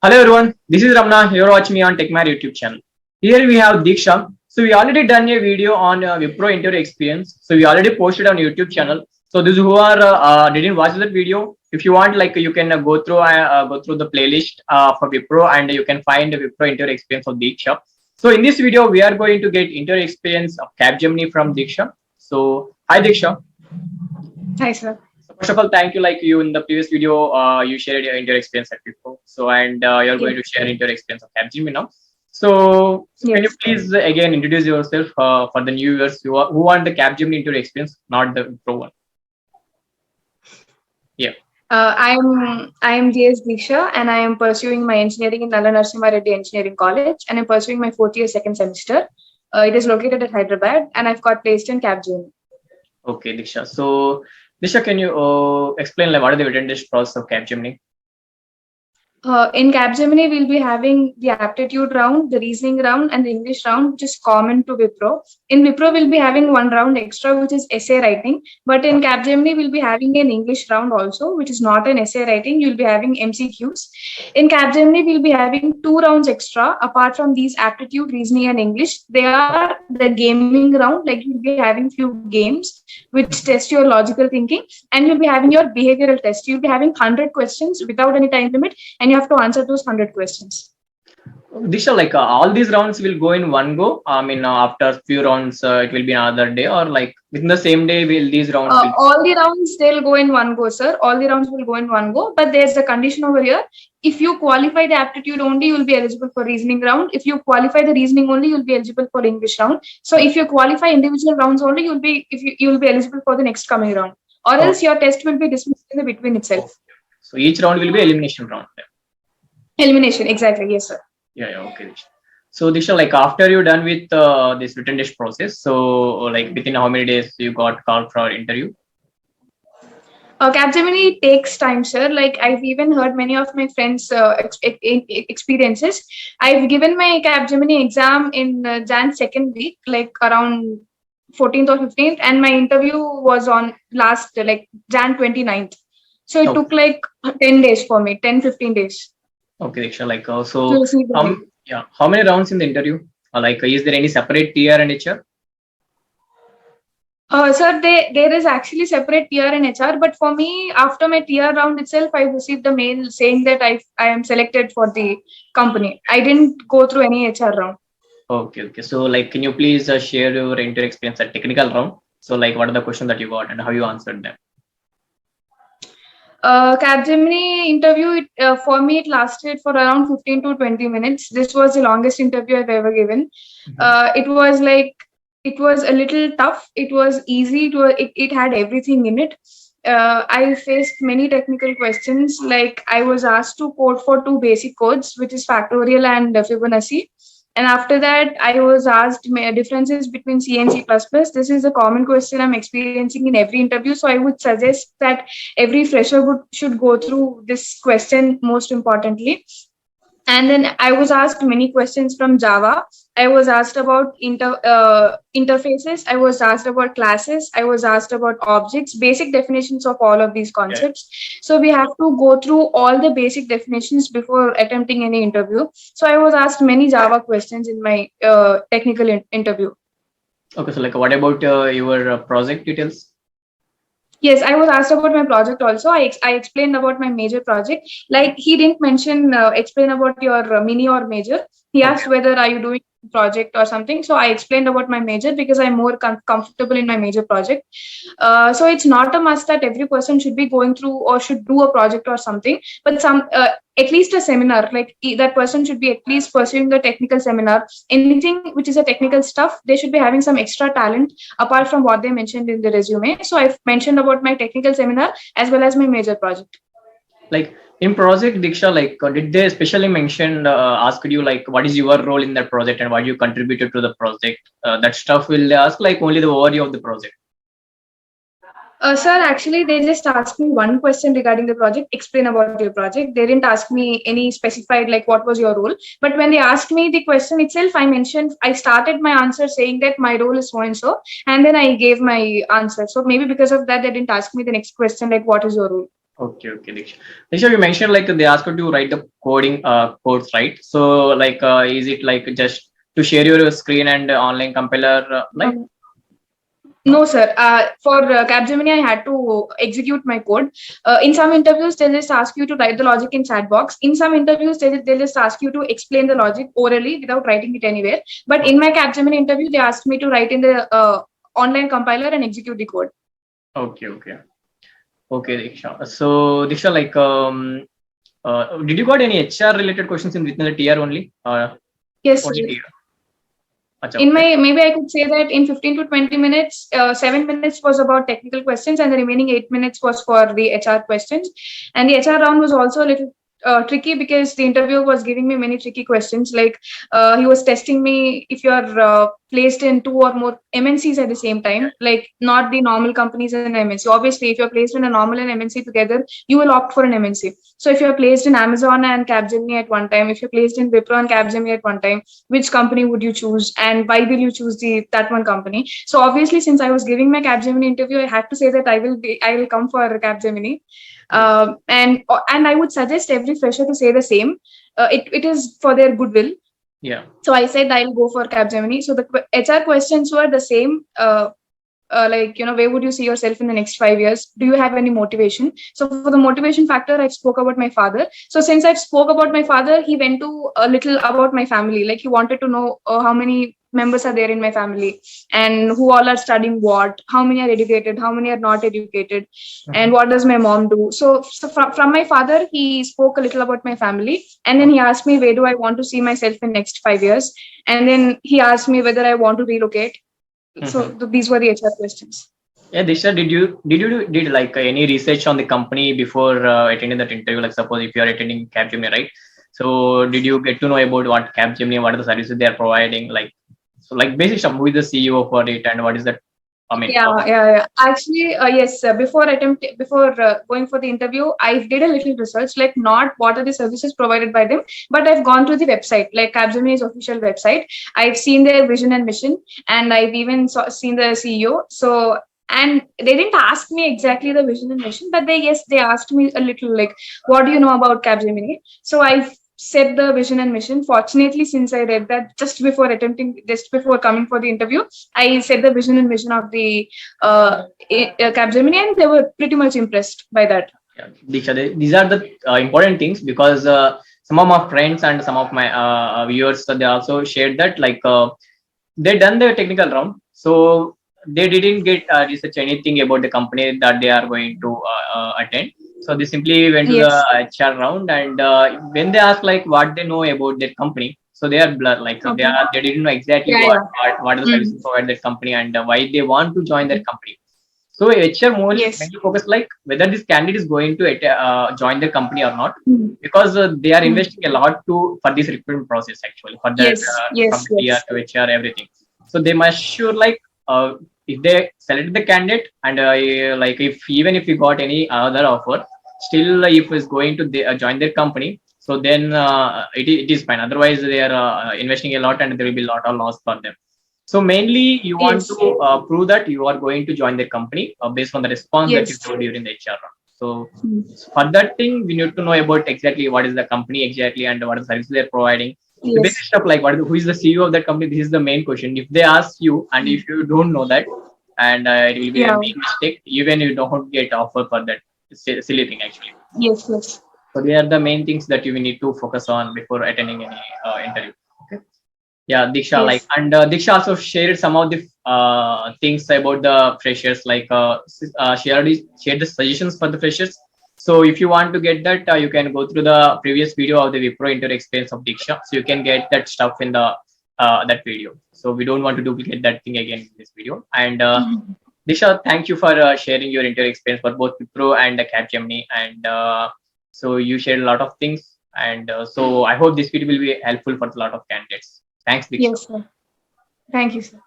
Hello everyone, this is Ramna. You're watching me on techmyhire YouTube channel. Here we have Diksha. So we already done a video on Wipro interview experience. So we already posted on YouTube channel. So those who are didn't watch that video, if you want, like you can go through the playlist for Wipro, and you can find the Wipro interview experience of Diksha. So in this video, we are going to get interview experience of Capgemini from Diksha. So hi Diksha. Hi, sir. So first of all, thank you. Like you in the previous video, you shared your interview experience at Wipro. So and you're going Yes. to share interview experience of Capgemini now. So can you Yes. please again introduce yourself for the new viewers who want the Capgemini interview experience, not the Wipro one? Yeah. I'm DS Disha, and I am pursuing my engineering in Nalla Narasimha Reddy Engineering College, and I'm pursuing my fourth year second semester. It is located at Hyderabad, and I've got placed in Capgemini. Okay, Diksha. So Diksha, can you explain like what is the written test process of Capgemini? In Capgemini, we'll be having the aptitude round, the reasoning round, and the English round, which is common to Wipro. In Wipro, we'll be having one round extra, which is essay writing. But in Capgemini, we'll be having an English round also, which is not an essay writing. You'll be having MCQs. In Capgemini, we'll be having two rounds extra, apart from these aptitude, reasoning, and English. They are the gaming round, like you'll be having few games, which test your logical thinking, and you'll be having your behavioral test. You'll be having 100 questions without any time limit, and you have to answer those 100 questions. Diksha, like all these rounds will go in one go. I mean, after few rounds, it will be another day, or like within the same day, will these rounds will. All the rounds they'll go in one go, sir. All the rounds will go in one go, but there's a condition over here. If you qualify the aptitude only, you'll be eligible for reasoning round. If you qualify the reasoning only, you'll be eligible for English round. So if you qualify individual rounds only, you'll be eligible for the next coming round, or Oh, else your test will be dismissed in the between itself. so each round will be elimination round. Elimination, exactly. Yes, sir. Yeah, okay. So Diksha, like after you're done with this written test process, so like within how many days you got called for interview? Capgemini takes time, sir. Like I've even heard many of my friends' experiences. I've given my Capgemini exam in Jan second week, like around 14th or 15th, and my interview was on last like Jan 29th. So it Okay, took like 10 days for me, 10-15 days okay, Diksha, like to so receive the mail. yeah, how many rounds in the interview? Like is there any separate TR and HR? Sir, there is actually separate TR and HR, but for me, after my TR round itself, I received a mail saying that I am selected for the company. I didn't go through any HR round. Okay. So like, can you please share your interview experience at technical round? So like, what are the questions that you got and how you answered them? Capgemini interview, for me, it lasted for around 15 to 20 minutes. This was the longest interview I've ever given. It was like, it was a little tough. It was easy. It had everything in it. I faced many technical questions. Like I was asked to code for two basic codes, which is factorial and Fibonacci. And after that, I was asked differences between C and C++. This is a common question I'm experiencing in every interview. So I would suggest that every fresher should go through this question most importantly. And then I was asked many questions from Java. I was asked about interfaces. I was asked about classes. I was asked about objects, basic definitions of all of these Yeah. concepts. So we have to go through all the basic definitions before attempting any interview. So I was asked many Java questions in my technical interview. Okay. So like, what about your project details? Yes, I was asked about my project also. I explained about my major project. Like he didn't mention explain about your mini or major. He Okay. asked whether are you doing project or something. So I explained about my major because I'm more comfortable in my major project. So it's not a must that every person should be going through or should do a project or something, but some at least a seminar. Like that person should be at least pursuing the technical seminar. Anything which is a technical stuff, they should be having some extra talent apart from what they mentioned in the resume. So I've mentioned about my technical seminar as well as my major project. Like in project Diksha, like did they specially mention asked you like what is your role in that project and what you contributed to the project? That stuff will they ask like only the overview of the project? Sir, actually, they just asked me one question regarding the project, explain about your project. They didn't ask me any specified, like, what was your role. But when they asked me the question itself, I started my answer saying that my role is so and so, and then I gave my answer. So maybe because of that, they didn't ask me the next question, like, what is your role? Okay, Diksha. Diksha, you mentioned like they asked you to write the coding codes, right? So like, is it like just to share your screen and online compiler, like, Um, no? No, sir. For Capgemini, I had to execute my code. In some interviews, they'll just ask you to write the logic in chat box. In some interviews, they'll just ask you to explain the logic orally without writing it anywhere. But in my Capgemini interview, they asked me to write in the online compiler and execute the code. Okay, okay, Diksha. So Diksha, like, did you got any HR related questions in within the TR only? Yes, Only sir. TR. Acha, In okay. my, maybe I could say that in 15 to 20 minutes, 7 minutes was about technical questions, and the remaining 8 minutes was for the HR questions. And the HR round was also a little tricky because the interviewer was giving me many tricky questions. Like he was testing me if you are placed in two or more MNCs at the same time, like not the normal companies and MNC. Obviously, if you're placed in a normal and MNC together, you will opt for an MNC. So if you're placed in Amazon and Capgemini at one time, if you're placed in Wipro and Capgemini at one time, which company would you choose and why will you choose the that one company? So obviously, since I was giving my Capgemini interview, I had to say that I will come for Capgemini. Yes. And I would suggest every fresher to say the same. It is for their goodwill. Yeah. So I said I'll go for Capgemini. So the HR questions were the same. Like, where would you see yourself in the next 5 years? Do you have any motivation? So for the motivation factor, I spoke about my father. So since I spoke about my father, he went to a little about my family. Like he wanted to know how many members are there in my family and who all are studying what, how many are educated, how many are not educated, and Mhm. what does my mom do. So from my father, he spoke a little about my family, and then he asked me where do I want to see myself in next 5 years, and then he asked me whether I want to relocate. So Mhm. these were the HR questions. Yeah, Disha, did like any research on the company before attending that interview? Like, suppose if you are attending Capgemini, right? So, did you get to know about what Capgemini, what are the services they are providing? Like, so like basic stuff. Who is the CEO for it, and what is that? I mean, Yeah. Actually, yes. Before going for the interview, I did a little research, like not what are the services provided by them, but I've gone to the website, like Capgemini's official website. I've seen their vision and mission, and I've even seen the CEO. So, and they didn't ask me exactly the vision and mission, but they asked me a little like, what do you know about Capgemini? So I said the vision and mission. Fortunately, since I read that just before coming for the interview, I said the vision and mission of the Capgemini, and they were pretty much impressed by that. yeah, Disha, these are the important things because some of my friends and some of my viewers they also shared that like they done the technical round, so they didn't get research anything about the company that they are going to attend. So they simply went to the Yes. HR round, and when they ask like what they know about their company, so they are blur, like Okay. they didn't know exactly Yeah. Yeah. what are the services Mm. provide that company and why they want to join that company. So HR Yes. mainly focus like whether this candidate is going to join the company or not, Mm. because they are Mm. investing a lot to for this recruitment process actually for that Yes. from Yes. the TR Yes. to HR everything. So they must sure like if they select the candidate and like if even if we got any other offer, still if is going to join their company, so then it is fine. Otherwise they are investing a lot and there will be a lot of loss for them. So mainly you want Yes. to prove that you are going to join the company based on the response that you Yes. showed during the HR round. So Mm. for that thing, we need to know about exactly what is the company exactly and what are the services they're providing. The basic Yes. stuff like who is the CEO of that company. This is the main question. If they ask you and if you don't know that, and it will be a Yeah. main mistake. Even you don't get offer for that silly thing actually. Yes. Yes. So they are the main things that you will need to focus on before attending any interview. Okay. Yeah, Diksha, like, Yes. and Diksha also shared some of the things about the freshers, like she already shared the suggestions for the freshers. So if you want to get that, you can go through the previous video of the Wipro interview experience of Diksha. So you can get that stuff in the that video. So we don't want to duplicate that thing again in this video. And Mhm. Diksha, thank you for sharing your interview experience for both Wipro and Capgemini. And so you shared a lot of things. And so I hope this video will be helpful for a lot of candidates. Thanks, Diksha. Yes, sir. Thank you, sir.